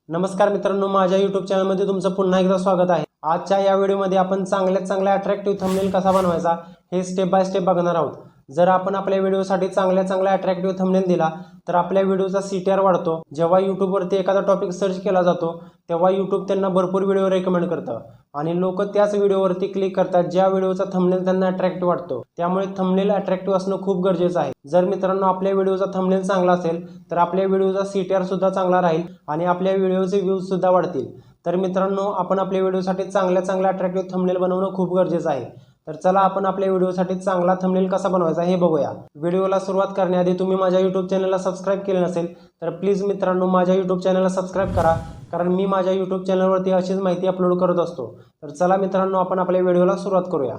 नमस्कार मित्रांनो, माझ्या यूट्यूब चॅनलमध्ये तुमचं पुन्हा एकदा स्वागत आहे। आजच्या या व्हिडिओमध्ये आपण चांगल्या अट्रॅक्टिव्ह थंबनेल कसा बनवायचा हे स्टेप बाय स्टेप बघणार आहोत। जर आपण आपल्या व्हिडिओसाठी चांगल्या अट्रॅक्टिव्ह थंबनेल दिला तर आपल्या व्हिडिओचा CTR वाढतो। जेव्हा YouTube वरती एखादा टॉपिक सर्च केला जातो तेव्हा YouTube त्यांना भरपूर व्हिडिओ रेकमेंड करतं आणि लोक त्याच व्हिडिओवरती क्लिक करतात ज्या व्हिडिओचा थंबनेल त्यांना अट्रॅक्टिव्ह वाटतो। त्यामुळे थंबनेल अट्रॅक्टिव्ह असणं खूप गरजेचं आहे। जर मित्रांनो आपल्या व्हिडिओचा थंबनेल चांगला असेल तर आपल्या व्हिडिओचा CTR सुद्धा चांगला राहील आणि आपल्या व्हिडिओचे व्ह्यूज सुद्धा वाढतील। तर मित्रांनो आपण आपल्या व्हिडिओसाठी चांगल्या अट्रॅक्टिव्ह थंबनेल बनवणं खूप गरजेचं आहे। तर चला आपण आपल्या व्हिडिओसाठी चांगला थंबनेल कसा बनवायचा हे बघूया। व्हिडिओला सुरुवात करण्याआधी तुम्ही माझ्या YouTube चॅनलला सबस्क्राइब केले नसेल तर प्लीज मित्रांनो माझ्या YouTube चॅनलला सबस्क्राइब करा, कारण मी माझ्या YouTube चॅनलवरती अशीच माहिती अपलोड करत असतो। तर चला मित्रांनो आपण आपल्या व्हिडिओला सुरुवात करूया।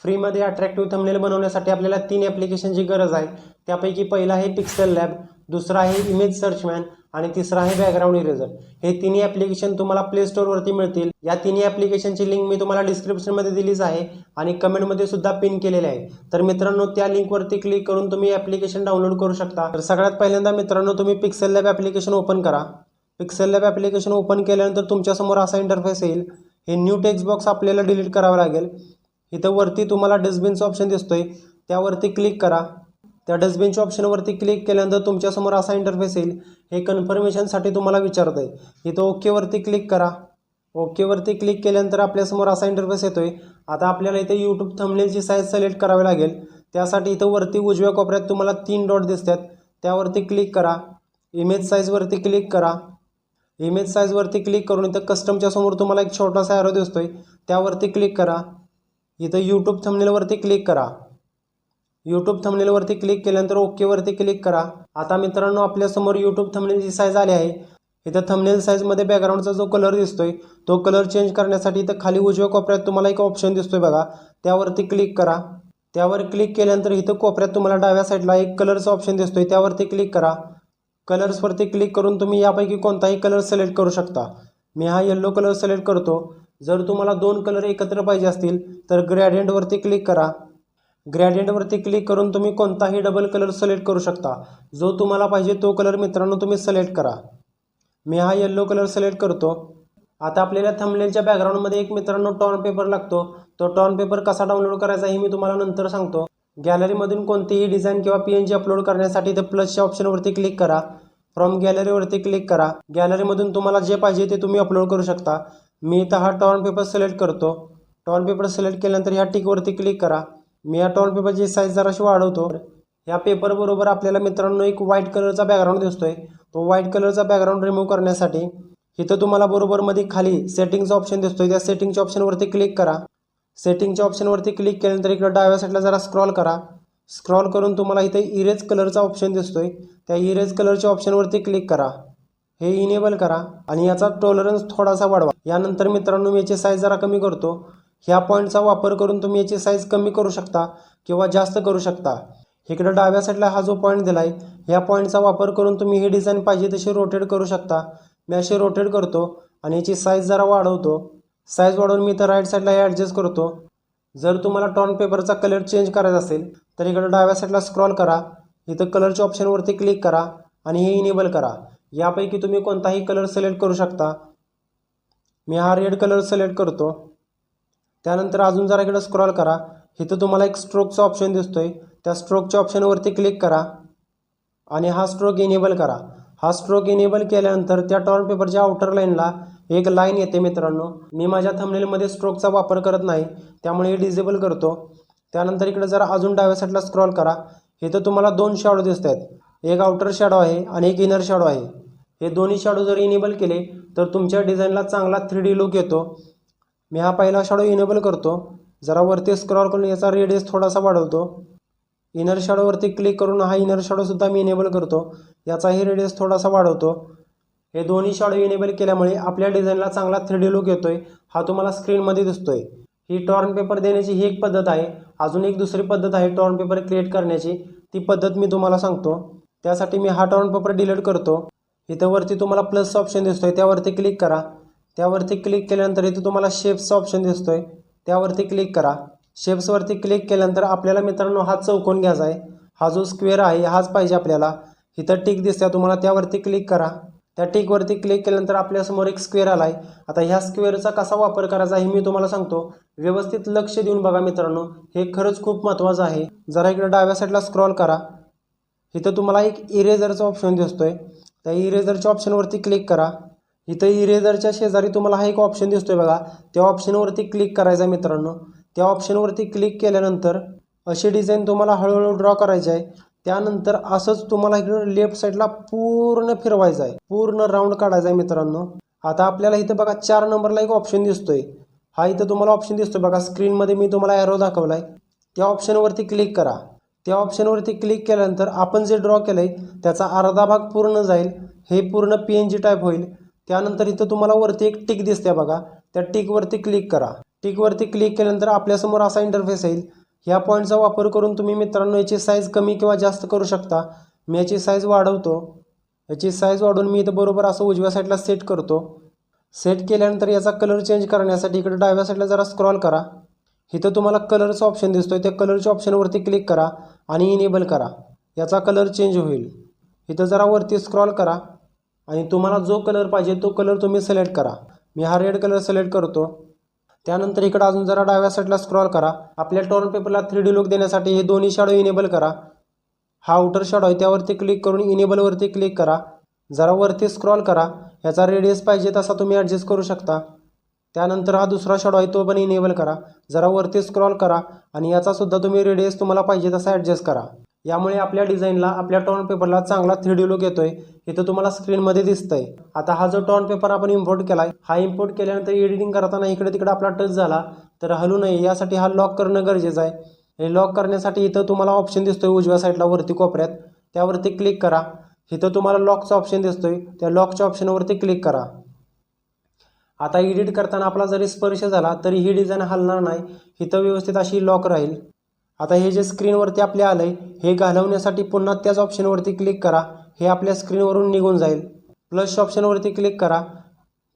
फ्रीमध्ये अट्रॅक्टिव्ह थंबनेल बनवण्यासाठी आपल्याला 3 ॲप्लिकेशनची गरज आहे। त्यापैकी पहिला आहे पिक्सेल लॅब, दुसरा आहे इमेज सर्चमॅन आणि तिसरा आहे बॅकग्राऊंड इरेजर। हे तिन्ही ॲप्लिकेशन तुम्हाला प्ले स्टोअरवरती मिळतील। या तिन्ही ॲप्लिकेशनची लिंक मी तुम्हाला डिस्क्रिप्शनमध्ये दिलीच आहे आणि कमेंटमध्ये सुद्धा पिन केलेले आहे। तर मित्रांनो त्या लिंकवरती क्लिक करून तुम्ही ॲप्लिकेशन डाउनलोड करू शकता। तर सगळ्यात पहिल्यांदा मित्रांनो तुम्ही पिक्सेल लॅब ॲप्लिकेशन ओपन करा। पिक्सेल लॅब ॲप्लिकेशन ओपन केल्यानंतर तुमच्यासमोर असा इंटरफेस येईल। हे न्यू टेक्स्ट बॉक्स आपल्याला डिलीट करावं लागेल। इथं वरती तुम्हाला डस्टबिनचा ऑप्शन दिसतोय, त्यावरती क्लिक करा। त्या डस्टबिनच्या ऑप्शनवरती क्लिक केल्यानंतर तुमच्यासमोर असा इंटरफेस येईल। हे कन्फर्मेशनसाठी तुम्हाला विचारतंय। इथं ओकेवरती क्लिक करा। ओकेवरती क्लिक केल्यानंतर आपल्यासमोर असा इंटरफेस येतोय। आता आपल्याला इथे यूट्यूब थंबनेलची साईज सिलेक्ट करावी लागेल। त्यासाठी इथं वरती उजव्या कोपऱ्यात तुम्हाला 3 डॉट दिसतात, त्यावरती क्लिक करा। इमेज साईजवरती क्लिक करा। इमेज साईजवरती क्लिक करून इथं कस्टमच्या समोर तुम्हाला एक छोटासा ॲरो दिसतोय, त्यावरती क्लिक करा। इथं यूट्यूब थंबनेलवरती क्लिक करा। यूट्यूब थंबनेलवरती क्लिक केल्यानंतर ओकेवरती क्लिक करा। आता मित्रांनो आपल्यासमोर यूट्यूब थंबनेलची साईज आली आहे। इथं थंबनेल साईजमध्ये बॅकग्राऊंडचा जो कलर दिसतोय तो कलर चेंज करण्यासाठी इथं खाली उजव्या कोपऱ्यात तुम्हाला एक ऑप्शन दिसतोय बघा, त्यावरती क्लिक करा। त्यावर क्लिक केल्यानंतर इथं कोपऱ्यात तुम्हाला डाव्या साईडला एक कलरचा ऑप्शन दिसतोय, त्यावरती क्लिक करा। कलर्सवरती क्लिक करून तुम्ही यापैकी कोणताही कलर सिलेक्ट करू शकता। मी हा येलो कलर सिलेक्ट करतो। जर तुम्हाला 2 कलर एकत्र पाहिजे असतील तर ग्रेडियंटवरती क्लिक करा। ग्रेडियंटवरती क्लिक करून तुम्ही कोणताही डबल कलर सिलेक्ट करू शकता। जो तुम्हाला पाहिजे तो कलर मित्रांनो तुम्ही सिलेक्ट करा। मी हा येलो कलर सिलेक्ट करतो। आता आपल्याला थंबनेलच्या बॅकग्राऊंडमध्ये एक मित्रांनो टॉन पेपर लागतो। तो टॉन पेपर कसा डाउनलोड करायचा हे मी तुम्हाला नंतर सांगतो। गॅलरीमधून कोणतीही डिझाईन किंवा PNG अपलोड करण्यासाठी इथे प्लसच्या ऑप्शनवरती क्लिक करा। फ्रॉम गॅलरीवरती क्लिक करा। गॅलरीमधून तुम्हाला जे पाहिजे ते तुम्ही अपलोड करू शकता। मी इथं हा टॉन पेपर सिलेक्ट करतो। टॉन पेपर सिलेक्ट केल्यानंतर ह्या टिकवरती क्लिक करा। मी या टॉन पेपरची साईज जराशी वाढवतो। या पेपर बरोबर आपल्याला मित्रांनो एक व्हाईट कलरचा बॅकग्राऊंड दिसतोय। तो व्हाईट कलरचा बॅकग्राऊंड रिमूव्ह करण्यासाठी इथं तुम्हाला बरोबर मध्ये खाली सेटिंगचा ऑप्शन दिसतोय, त्या सेटिंगच्या ऑप्शनवरती क्लिक करा। सेटिंगच्या ऑप्शनवरती क्लिक केल्यानंतर इकडे डाव्या साईडला जरा स्क्रॉल करा। स्क्रॉल करून तुम्हाला इथे इरेज कलरचा ऑप्शन दिसतोय, त्या इरेज कलरच्या ऑप्शनवरती क्लिक करा। हे इनेबल करा आणि याचा टॉलरन्स थोडासा वाढवा। यानंतर मित्रांनो मी याची साईज जरा कमी करतो। ह्या पॉईंटचा वापर करून तुम्ही याची साईज कमी करू शकता किंवा जास्त करू शकता। इकडे डाव्या साईडला हा जो पॉईंट दिलाय, ह्या पॉईंटचा वापर करून तुम्ही ही डिझाईन पाहिजे तशी रोटेट करू शकता। मी अशी रोटेट करतो आणि याची साईज जरा वाढवतो। साईज वाढवून मी इथं राईट साईडला ॲडजस्ट करतो। जर तुम्हाला टॉन पेपरचा कलर चेंज करायचा असेल तर इकडे डाव्या साईडला स्क्रॉल करा। इथं कलरच्या ऑप्शनवरती क्लिक करा आणि हे इनेबल करा। यापैकी तुम्ही कोणताही कलर सिलेक्ट करू शकता। मी हा रेड कलर सिलेक्ट करतो। त्यानंतर अजून जरा इकडे स्क्रॉल करा। इथं तुम्हाला एक स्ट्रोकचा ऑप्शन दिसतोय, त्या स्ट्रोकच्या ऑप्शनवरती क्लिक करा आणि हा स्ट्रोक इनेबल करा। हा स्ट्रोक इनेबल केल्यानंतर त्या टॉन पेपरच्या आउटर लाईनला एक लाईन येते मित्रांनो। मी माझ्या थंबनेलमध्ये स्ट्रोकचा वापर करत नाही त्यामुळे हे डिसेबल करतो। त्यानंतर इकडे जरा अजून डाव्या साईडला स्क्रॉल करा। इथं तुम्हाला 2 शॅडो दिसत आहेत, एक आउटर शॅडो आहे आणि एक इनर शॅडो आहे। हे दोन्ही शॅडो जर इनेबल केले तर तुमच्या डिझाईनला चांगला 3D लुक येतो। मी हा पहिला शॅडो इनेबल करतो। जरा वरती स्क्रॉल करून याचा रेडियस थोडासा वाढवतो। इनर शॅडोवरती क्लिक करून हा इनर शॅडो सुद्धा मी इनेबल करतो। याचाही रेडियस थोडासा वाढवतो। हे दोन्ही शॅडो इनेबल केल्यामुळे आपल्या डिझाईनला चांगला 3D लुक येतोय, हा तुम्हाला स्क्रीनमध्ये दिसतोय। ही टॉर्न पेपर देण्याची ही एक पद्धत आहे। अजून एक दुसरी पद्धत आहे टॉर्न पेपर क्रिएट करण्याची, ती पद्धत मी तुम्हाला सांगतो। त्यासाठी मी हा टॉर्न पेपर डिलीट करतो। इथं वरती तुम्हाला प्लसचा ऑप्शन दिसतोय, त्यावरती क्लिक करा। त्यावरती क्लिक केल्यानंतर इथं तुम्हाला शेप्सचा ऑप्शन दिसतोय, त्यावरती क्लिक करा। शेप्सवरती क्लिक केल्यानंतर आपल्याला मित्रांनो हा चौकोन घ्यायचा आहे। हा जो स्क्वेअर आहे हाच पाहिजे आपल्याला। इथं टिक दिसते तुम्हाला, त्यावरती क्लिक करा। त्या टिकवरती क्लिक केल्यानंतर आपल्यासमोर एक स्क्वेअर आला आहे. आता ह्या स्क्वेअरचा कसा वापर करायचा हे मी तुम्हाला सांगतो. व्यवस्थित लक्ष देऊन बघा मित्रांनो, हे खरंच खूप महत्त्वाचं आहे. जरा इकडे डाव्या साईडला स्क्रॉल करा. इथं तुम्हाला एक इरेजरचा ऑप्शन दिसतोय. त्या इरेजरच्या ऑप्शनवरती क्लिक करा. इथं इरेजरच्या शेजारी तुम्हाला हा एक ऑप्शन दिसतोय बघा, त्या ऑप्शनवरती क्लिक करायचं आहे मित्रांनो. त्या ऑप्शनवरती क्लिक केल्यानंतर अशी डिझाईन तुम्हाला हळूहळू ड्रॉ करायची आहे. त्यानंतर असंच तुम्हाला इकडे लेफ्ट साईडला पूर्ण फिरवायचं आहे, पूर्ण राऊंड काढायचा आहे मित्रांनो. आता आपल्याला इथं बघा 4 नंबरला एक ऑप्शन दिसतोय. हा इथं तुम्हाला ऑप्शन दिसतोय बघा, स्क्रीनमध्ये मी तुम्हाला ॲरो दाखवलाय. त्या ऑप्शनवरती क्लिक करा. त्या ऑप्शनवरती क्लिक केल्यानंतर आपण जे ड्रॉ केलंय त्याचा अर्धा भाग पूर्ण जाईल, हे पूर्ण PNG टाईप होईल. त्यानंतर इथं तुम्हाला वरती एक टिक दिसते बघा, त्या टिकवरती क्लिक करा. टिकवरती क्लिक केल्यानंतर आपल्यासमोर असा इंटरफेस येईल. ह्या पॉईंटचा वापर करून तुम्ही मित्रांनो याची साईज कमी किंवा जास्त करू शकता. मी याची साईज वाढवतो. याची साईज वाढवून मी इथं बरोबर असं उजव्या साईडला सेट करतो. सेट केल्यानंतर याचा कलर चेंज करण्यासाठी इकडे डाव्या साईडला जरा स्क्रॉल करा. इथं तुम्हाला कलरचा ऑप्शन दिसतोय, त्या कलरच्या ऑप्शनवरती क्लिक करा आणि इनेबल करा. याचा कलर चेंज होईल. इथं जरा वरती स्क्रॉल करा आणि तुम्हाला जो कलर पाहिजे तो कलर तुम्ही सिलेक्ट करा. मी हा रेड कलर सिलेक्ट करतो. त्यानंतर इकडे अजून जरा डाव्या साईडला स्क्रॉल करा. आपल्या टोन पेपरला 3D लुक देण्यासाठी हे दोन्ही शॅडो इनेबल करा. हा आउटर शॅडो आहे त्यावरती क्लिक करून इनेबलवरती क्लिक करा. जरा वरती स्क्रॉल करा. याचा रेडियस पाहिजे तसा तुम्ही ॲडजस्ट करू शकता. त्यानंतर हा दुसरा शॅडो आहे तो पण इनेबल करा. जरा वरती स्क्रॉल करा आणि याचासुद्धा तुम्ही रेडियस तुम्हाला पाहिजे तसा ॲडजस्ट करा. यामुळे आपल्या डिझाईनला, आपल्या टोन पेपरला चांगला 3D लुक येतोय. इथं तुम्हाला स्क्रीनमध्ये दिसतंय. आता हा जो टोन पेपर आपण इम्पोर्ट केलाय, हा इम्पोर्ट केल्यानंतर एडिटिंग करताना इकडे तिकडे आपला टच झाला तर हलू नये, यासाठी हा लॉक करणं गरजेचं आहे. हे लॉक करण्यासाठी इथं तुम्हाला ऑप्शन दिसतोय उजव्या साईडला वरती कोपऱ्यात, त्यावरती क्लिक करा. इथं तुम्हाला लॉकचा ऑप्शन दिसतोय, त्या लॉकच्या ऑप्शनवरती क्लिक करा. आता एडिट करताना आपला जरी स्पर्श झाला तरी ही डिझाईन हलणार नाही, इथं व्यवस्थित अशी लॉक राहील. आता हे जे स्क्रीनवरती आपले आलंय हे घालवण्यासाठी पुन्हा त्याच ऑप्शनवरती क्लिक करा. हे आपल्या स्क्रीनवरून निघून जाईल. प्लस ऑप्शनवरती क्लिक करा.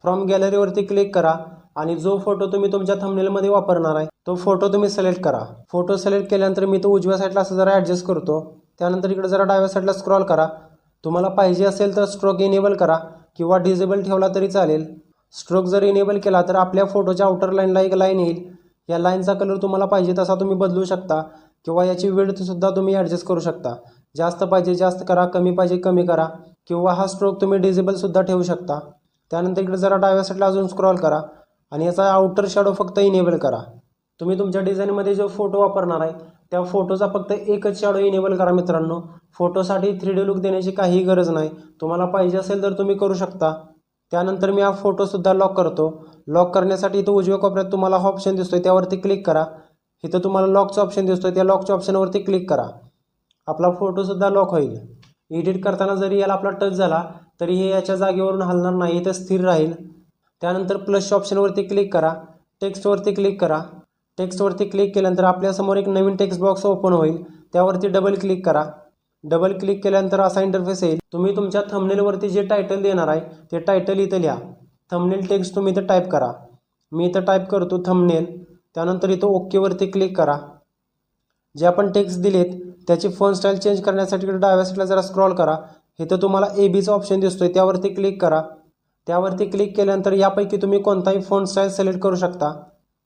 फ्रॉम गॅलरीवरती क्लिक करा आणि जो फोटो तुम्ही तुमच्या थंबनेलमध्ये वापरणार आहे तो फोटो तुम्ही सिलेक्ट करा. फोटो सिलेक्ट केल्यानंतर मी तो उजव्या साईडला असं जरा ॲडजस्ट करतो. त्यानंतर इकडे जरा डाव्या साईडला स्क्रॉल करा. तुम्हाला पाहिजे असेल तर स्ट्रोक इनेबल करा किंवा डिसेबल ठेवला तरी चालेल. स्ट्रोक जर इनेबल केला तर आपल्या फोटोच्या आउटर लाईनला एक लाईन येईल. या लाईनचा कलर तुम्हाला पाहिजे तसा तुम्ही बदलू शकता किंवा याची विड्थसुद्धा तुम्ही ॲडजस्ट करू शकता. जास्त पाहिजे जास्त करा, कमी पाहिजे कमी करा किंवा हा स्ट्रोक तुम्ही डिसेबलसुद्धा ठेवू शकता. त्यानंतर इकडे जरा डाव्या साईडला अजून स्क्रॉल करा आणि याचा आउटर शॅडो फक्त इनेबल करा. तुम्ही तुमच्या डिझाईनमध्ये जो फोटो वापरणार आहे त्या फोटोचा फक्त एकच शॅडो इनेबल करा मित्रांनो. फोटोसाठी 3D लुक देण्याची काहीही गरज नाही. तुम्हाला पाहिजे असेल तर तुम्ही करू शकता. त्यानंतर मी हा फोटोसुद्धा लॉक करतो. लॉक करण्यासाठी इथं उजव्या कोपऱ्यात तुम्हाला हा ऑप्शन दिसतोय त्यावरती क्लिक करा. इथं तुम्हाला लॉकचा ऑप्शन दिसतोय, त्या लॉकच्या ऑप्शनवरती क्लिक करा. आपला फोटोसुद्धा लॉक होईल. एडिट करताना जरी याला आपला टच झाला तरी हे याच्या जागेवरून हलणार नाही, इथं स्थिर राहील. त्यानंतर प्लसच्या ऑप्शनवरती क्लिक करा. टेक्स्टवरती क्लिक करा. टेक्स्टवरती क्लिक केल्यानंतर आपल्यासमोर एक नवीन टेक्स्ट बॉक्स ओपन होईल. त्यावरती डबल क्लिक करा. डबल क्लिक केल्यानंतर असा इंटरफेस येईल. तुम्ही तुमच्या थंबनेलवरती जे टायटल देणार आहे ते टायटल इथं लिहा. थंबनेल टेक्स्ट तुम्ही इथं टाईप करा. मी इथं टाईप करतो थंबनेल. त्यानंतर इथं ओकेवरती क्लिक करा. जे आपण टेक्स्ट दिलेत त्याची फॉन्ट स्टाईल चेंज करण्यासाठी इकडे डाव्या साईडला जरा स्क्रॉल करा. इथं तुम्हाला ABचा ऑप्शन दिसतोय त्यावरती क्लिक करा. त्यावरती क्लिक केल्यानंतर यापैकी तुम्ही कोणताही फॉन्ट स्टाईल सिलेक्ट करू शकता.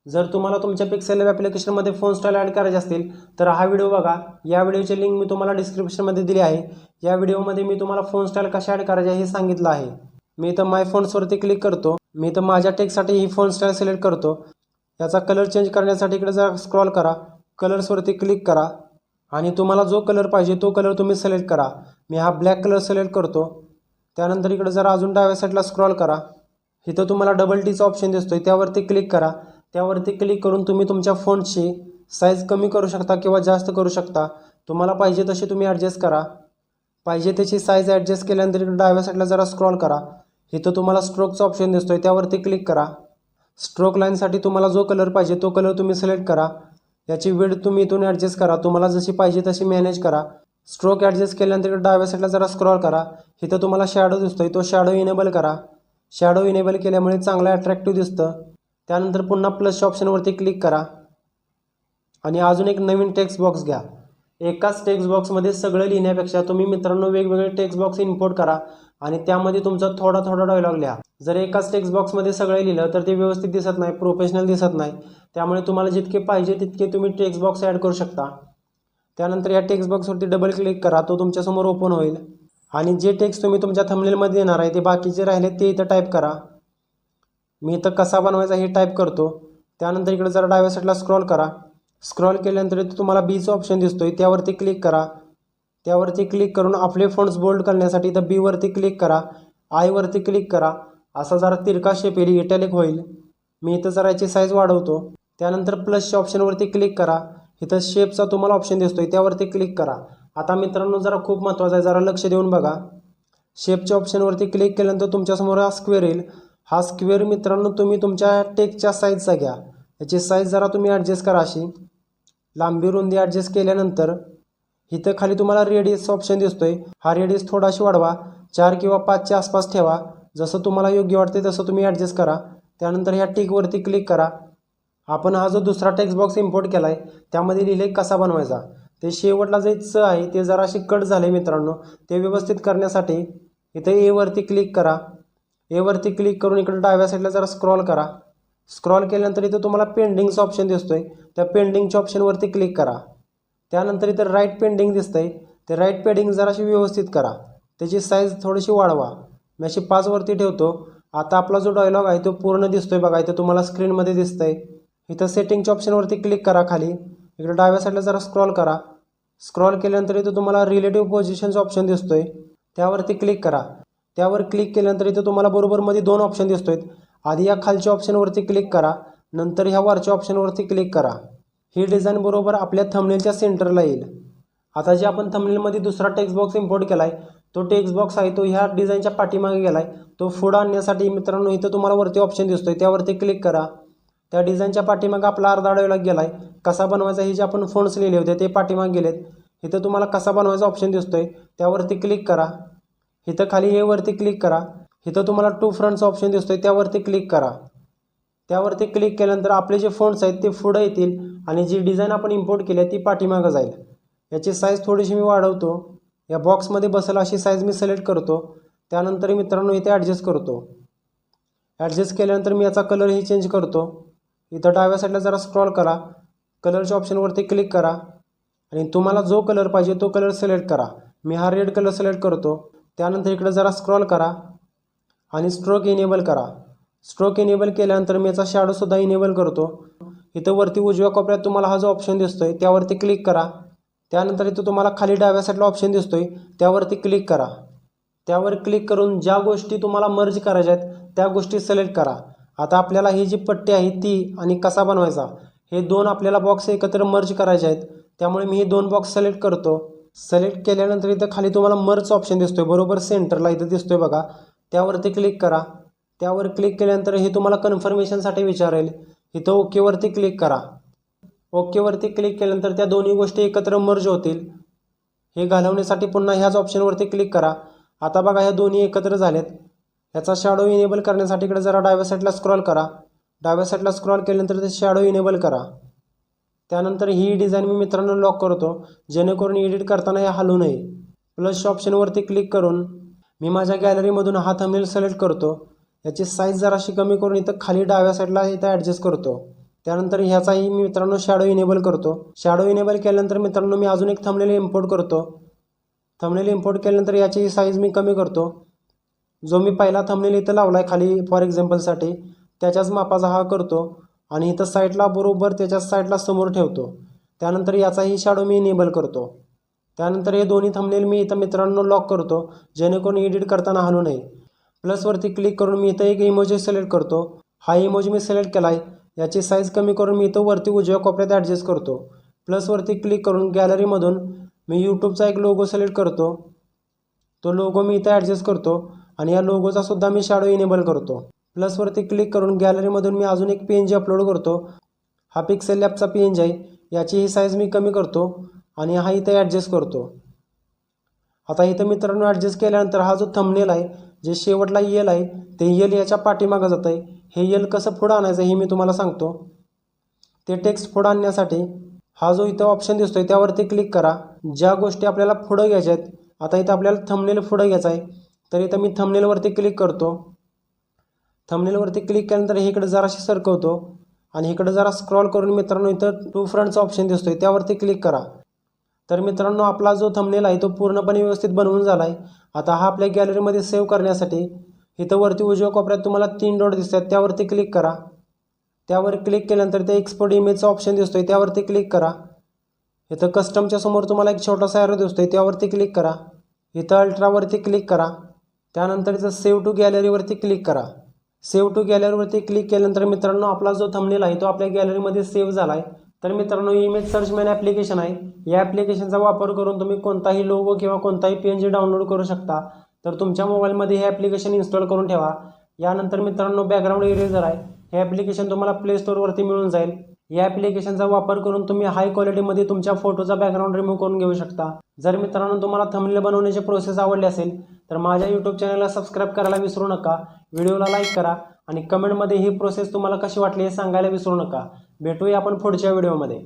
जर तुम्हाला तुमच्या पिक्सेल लॅब ॲप्लिकेशनमध्ये फॉन्ट स्टाईल ॲड करायचे असतील तर हा व्हिडिओ बघा. या व्हिडिओची लिंक मी तुम्हाला डिस्क्रिप्शनमध्ये दिली आहे. या व्हिडिओमध्ये मी तुम्हाला फॉन्ट स्टाईल कशा ॲड करायच्या हे सांगितलं आहे. मी इथं माय फॉन्ट्सवरती क्लिक करतो. मी इथं माझ्या टेक्स्टसाठी ही फॉन्ट स्टाईल सिलेक्ट करतो. याचा कलर चेंज करण्यासाठी इकडे जरा स्क्रॉल करा. कलर्सवरती क्लिक करा आणि तुम्हाला जो कलर पाहिजे तो कलर तुम्ही सिलेक्ट करा. मी हा ब्लॅक कलर सिलेक्ट करतो. त्यानंतर इकडे जरा अजून डाव्या साईडला स्क्रॉल करा. इथं तुम्हाला डबल टीचा ऑप्शन दिसतोय त्यावरती क्लिक करा. त्यावरती क्लिक करून तुम्ही तुमच्या फॉन्टची साईज कमी करू शकता किंवा जास्त करू शकता. तुम्हाला पाहिजे तशी तुम्ही ॲडजस्ट करा. पाहिजे त्याची साईज ॲडजस्ट केल्यानंतर इकडे डाव्या साईडला जरा स्क्रॉल करा. इथं तुम्हाला स्ट्रोकचा ऑप्शन दिसतोय त्यावरती क्लिक करा. स्ट्रोक लाईनसाठी तुम्हाला जो कलर पाहिजे तो कलर तुम्ही सिलेक्ट करा. याची विड्थ तुम्ही इथून ॲडजस्ट करा. तुम्हाला जशी पाहिजे तशी मॅनेज करा. स्ट्रोक ॲडजस्ट केल्यानंतर डाव्या साईडला जरा स्क्रॉल करा. इथं तुम्हाला शॅडो दिसतोय तो शॅडो इनेबल करा. शॅडो इनेबल केल्यामुळे चांगलं अट्रॅक्टिव्ह दिसतं. त्यानंतर पुन्हा प्लसच्या ऑप्शनवरती क्लिक करा आणि अजून एक नवीन टेक्स्ट बॉक्स घ्या. एकाच टेक्स्ट बॉक्समध्ये सगळं लिहिण्यापेक्षा तुम्ही मित्रांनो वेगवेगळे टेक्स्ट बॉक्स इम्पोर्ट करा. आणि त्यामध्ये तुमचा थोडा थोडा डायलॉग लिहा. जर एकाच टेक्स्ट बॉक्समध्ये सगळे लिहिलं तर ते व्यवस्थित दिसत नाही, प्रोफेशनल दिसत नाही. त्यामुळे तुम्हाला जितके पाहिजे तितके तुम्ही टेक्स्ट बॉक्स ॲड करू शकता. त्यानंतर या टेक्स्ट बॉक्सवरती डबल क्लिक करा, तो तुमच्यासमोर ओपन होईल आणि जे टेक्स्ट तुम्ही तुमच्या थंबनेलमध्ये देणार आहे ते बाकीचे राहिले ते इथं टाईप करा. मी इथं कसा बनवायचा हे टाईप करतो. त्यानंतर इकडे जरा डाव्या साईडला स्क्रॉल करा. स्क्रॉल केल्यानंतर इथं तुम्हाला बीचं ऑप्शन दिसतोय, त्यावरती क्लिक करा. त्यावरती क्लिक करून आपले फॉन्ट्स बोल्ड करण्यासाठी इथं बीवरती क्लिक करा, आयवरती क्लिक करा. असा जरा तिरका शेप येईल, इटॅलिक होईल. मी इथं जरा याची साईज वाढवतो. त्यानंतर प्लसच्या ऑप्शनवरती क्लिक करा. इथं शेपचा तुम्हाला ऑप्शन दिसतोय, त्यावरती क्लिक करा. आता मित्रांनो जरा खूप महत्त्वाचं आहे, जरा लक्ष देऊन बघा. शेपच्या ऑप्शनवरती क्लिक केल्यानंतर तुमच्यासमोर हा स्क्वेअर येईल. हा स्क्वेअर मित्रांनो तुम्ही तुमच्या टेक्स्टच्या साईजचा घ्या. याची साईज जरा तुम्ही ॲडजस्ट करा. अशी लांबी रुंदी ॲडजस्ट केल्यानंतर इथं खाली तुम्हाला रेडियसचा ऑप्शन दिसतोय. हा रेडियस थोडाशी वाढवा, 4 किंवा 5च्या आसपास ठेवा. जसं तुम्हाला योग्य वाटते तसं तुम्ही ॲडजस्ट करा. त्यानंतर ह्या टिकवरती क्लिक करा. आपण हा जो दुसरा टेक्स्ट बॉक्स इम्पोर्ट केला आहे त्यामध्ये लिहिले कसा बनवायचा, ते शेवटला जे च आहे ते जराशी कट झाले मित्रांनो. ते व्यवस्थित करण्यासाठी इथं एवरती क्लिक करा. एवरती क्लिक करून इकडे डाव्या साईडला जरा स्क्रॉल करा. स्क्रॉल केल्यानंतर इथं तुम्हाला पेंडिंगचा ऑप्शन दिसतोय, त्या पेंडिंगच्या ऑप्शनवरती क्लिक करा. त्यानंतर इथं राईट पेंडिंग दिसतंय, ते राईट पेंडिंग जराशी व्यवस्थित करा. त्याची साईज थोडीशी वाढवा. मी अशी 5वरती ठेवतो. आता आपला जो डायलॉग आहे तो पूर्ण दिसतोय बघा, इथं तुम्हाला स्क्रीनमध्ये दिसतंय. इथं सेटिंगच्या ऑप्शनवरती क्लिक करा. खाली इकडे डाव्या साईडला जरा स्क्रॉल करा. स्क्रॉल केल्यानंतर इथं तुम्हाला रिलेटिव्ह पोझिशनचा ऑप्शन दिसतोय, त्यावरती क्लिक करा. त्यावर क्लिक केल्यानंतर इथं तुम्हाला बरोबरमध्ये 2 ऑप्शन दिसतोय. आधी या खालच्या ऑप्शनवरती क्लिक करा, नंतर ह्या वरच्या ऑप्शनवरती क्लिक करा. ही डिझाईन बरोबर आपल्या थंबनेलच्या सेंटरला येईल. आता जे आपण थंबनेलमध्ये दुसरा टेक्स्ट बॉक्स इम्पोर्ट केला आहे तो टेक्स्ट बॉक्स आहे तो ह्या डिझाईनच्या पाठीमागे गेला आहे. तो पुढं आणण्यासाठी मित्रांनो इथं तुम्हाला वरती ऑप्शन दिसतोय, त्यावरती क्लिक करा. त्या डिझाईनच्या पाठीमागे आपला अर्धा डायलॉग गेला आहे. कसा बनवायचा हे जे आपण फॉन्ट्स लिहिले होते ते पाठीमागे गेलेत. इथं तुम्हाला कसा बनवायचा ऑप्शन दिसतोय, त्यावरती क्लिक करा. इथं खाली एवरती क्लिक करा. इथं तुम्हाला टू फ्रंटचा ऑप्शन दिसतोय, त्यावरती क्लिक करा. त्यावरती क्लिक केल्यानंतर आपले जे फॉन्ट्स आहेत ते पुढे येतील आणि जी डिझाईन आपण इम्पोर्ट केली आहे ती पाठीमागं जाईल. याची साईज थोडीशी मी वाढवतो. या बॉक्समध्ये बसेल अशी साईज मी सिलेक्ट करतो. त्यानंतर मित्रांनो इथे ॲडजस्ट करतो. ॲडजस्ट केल्यानंतर मी याचा कलरही चेंज करतो. इथं डाव्या साईडला जरा स्क्रॉल करा. कलरच्या ऑप्शनवरती क्लिक करा आणि तुम्हाला जो कलर पाहिजे तो कलर सिलेक्ट करा. मी हा रेड कलर सिलेक्ट करतो. त्यानंतर इकडे जरा स्क्रॉल करा आणि स्ट्रोक इनेबल करा. स्ट्रोक इनेबल केल्यानंतर मी याचा शॅडोसुद्धा इनेबल करतो. इथं वरती उजव्या कोपऱ्यात तुम्हाला हा जो ऑप्शन दिसतोय त्यावरती क्लिक करा. त्यानंतर इथं तुम्हाला खाली डाव्या साईडला ऑप्शन दिसतोय, त्यावरती क्लिक करा. त्यावर क्लिक करून ज्या गोष्टी तुम्हाला मर्ज करायच्या आहेत त्या गोष्टी सिलेक्ट करा. आता आपल्याला ही जी पट्टी आहे ती आणि कसा बनवायचा हे 2 आपल्याला बॉक्स एकत्र मर्ज करायचे आहेत. त्यामुळे मी हे 2 बॉक्स सिलेक्ट करतो. सिलेक्ट केल्यानंतर इथं खाली तुम्हाला मर्जचा ऑप्शन दिसतोय, बरोबर सेंटरला इथं दिसतोय बघा, त्यावरती क्लिक करा. त्यावर क्लिक केल्यानंतर हे तुम्हाला कन्फर्मेशनसाठी विचारेल. इथं ओकेवरती क्लिक करा. ओकेवरती क्लिक केल्यानंतर त्या दोन्ही गोष्टी एकत्र मर्ज होतील. हे घालवण्यासाठी पुन्हा ह्याच ऑप्शनवरती क्लिक करा. आता बघा ह्या दोन्ही एकत्र झालेत. ह्याचा शॅडो इनेबल करण्यासाठी इकडे जरा डाव्या साईडला स्क्रॉल करा. डाव्या साईडला स्क्रॉल केल्यानंतर ते शॅडो इनेबल करा. त्यानंतर ही डिझाईन मी मित्रांनो लॉक करतो, जेणेकरून एडिट करताना हे हलू नये. प्लसच्या ऑप्शनवरती क्लिक करून मी माझ्या गॅलरीमधून हा थंबनेल सिलेक्ट करतो. याची साईज जराशी कमी करून इथं खाली डाव्या साईडला इथं ॲडजस्ट करतो. त्यानंतर ह्याचाही मी मित्रांनो शॅडो इनेबल करतो. शॅडो इनेबल केल्यानंतर मित्रांनो मी अजून एक थंबनेल इम्पोर्ट करतो. थंबनेल इम्पोर्ट केल्यानंतर याची साईज मी कमी करतो. जो मी पहिला थंबनेल इथं लावला आहे खाली फॉर एक्झाम्पलसाठी त्याच्याच मापाचा हा करतो आणि इथं साईडला बरोबर त्याच्याच साईडला समोर ठेवतो. त्यानंतर याचाही शॅडो मी इनेबल करतो. त्यानंतर हे दोन्ही थंबनेल मी इथं मित्रांनो लॉक करतो, जेणेकरून एडिट करताना हलू नये. प्लसवरती क्लिक करून मी इथं एक इमोजी सिलेक्ट करतो. हा इमोजी मी सिलेक्ट केला आहे. याची साईज कमी करून मी इथं वरती उजव्या कोपऱ्यात ॲडजस्ट करतो. प्लसवरती क्लिक करून गॅलरीमधून मी यूट्यूबचा एक लोगो सिलेक्ट करतो. तो लोगो मी इथं ॲडजस्ट करतो आणि या लोगोचा सुद्धा मी शॅडो इनेबल करतो. प्लसवरती क्लिक करून गॅलरीमधून मी अजून एक PNG अपलोड करतो. हा पिक्सेल लॅबचा PNG आहे. याची ही साईज मी कमी करतो आणि हा इथं ॲडजस्ट करतो. आता इथं मित्रांनो ॲडजस्ट केल्यानंतर हा जो थंबनेल आहे जे शेवटला यल आहे ते यल याच्या पाठीमागं जातं आहे. हे यल कसं पुढं आणायचं हे मी तुम्हाला सांगतो. ते टेक्स्ट पुढं आणण्यासाठी हा जो इथं ऑप्शन दिसतोय त्यावरती क्लिक करा. ज्या गोष्टी आपल्याला पुढं घ्यायच्या आहेत, आता इथं आपल्याला थंबनेल पुढं घ्यायचा आहे तर इथं मी थंबनेलवरती क्लिक करतो. थंबनेलवरती क्लिक केल्यानंतर हे इकडे जराशी सरकवतो आणि इकडे जरा स्क्रॉल करून मित्रांनो इथं टू फ्रंटचा ऑप्शन दिसतोय त्यावरती क्लिक करा. तर मित्रांनो आपला जो थंबनेल आहे तो पूर्णपणे व्यवस्थित बनवून झाला आहे. आता हा आपल्या गॅलरीमध्ये सेव्ह करण्यासाठी इथं वरती उजव्या कोपऱ्यात तुम्हाला 3 डॉट दिसतात त्यावरती क्लिक करा. त्यावर क्लिक केल्यानंतर ते एक्सपोर्ट इमेजचा ऑप्शन दिसतोय त्यावरती क्लिक करा. इथं कस्टमच्या समोर तुम्हाला एक छोटासा एरो दिसतोय त्यावरती क्लिक करा. इथं अल्ट्रावरती क्लिक करा. त्यानंतर इथं सेव्ह टू गॅलरीवरती क्लिक करा. सेव्ह टू गॅलरीवरती क्लिक केल्यानंतर मित्रांनो आपला जो थंबनेल आहे तो आपल्या गॅलरीमध्ये सेव्ह झाला आहे. तर मित्रांनो इमेज सर्च मॅन ॲप्लिकेशन आहे. या ॲप्लिकेशनचा वापर करून तुम्ही कोणताही लोगो किंवा कोणताही PNG डाउनलोड करू शकता. तर तुमच्या मोबाईलमध्ये हे ॲप्लिकेशन इन्स्टॉल करून ठेवा. यानंतर मित्रांनो बॅकग्राऊंड इरेजर आहे. हे ॲप्लिकेशन तुम्हाला प्ले स्टोअरवरती मिळून जाईल. या ॲप्लिकेशनचा वापर करून तुम्ही हाय क्वालिटीमध्ये तुमच्या फोटोचा बॅकग्राऊंड रिमूव्ह करून घेऊ शकता. जर मित्रांनो तुम्हाला थंबनेल बनवण्याची प्रोसेस आवडली असेल तर माझ्या यूट्यूब चॅनलला सबस्क्राईब करायला विसरू नका. व्हिडिओला लाईक करा आणि कमेंटमध्ये ही प्रोसेस तुम्हाला कशी वाटली हे सांगायला विसरू नका. भेटूया आपण पुढच्या व्हिडिओमध्ये.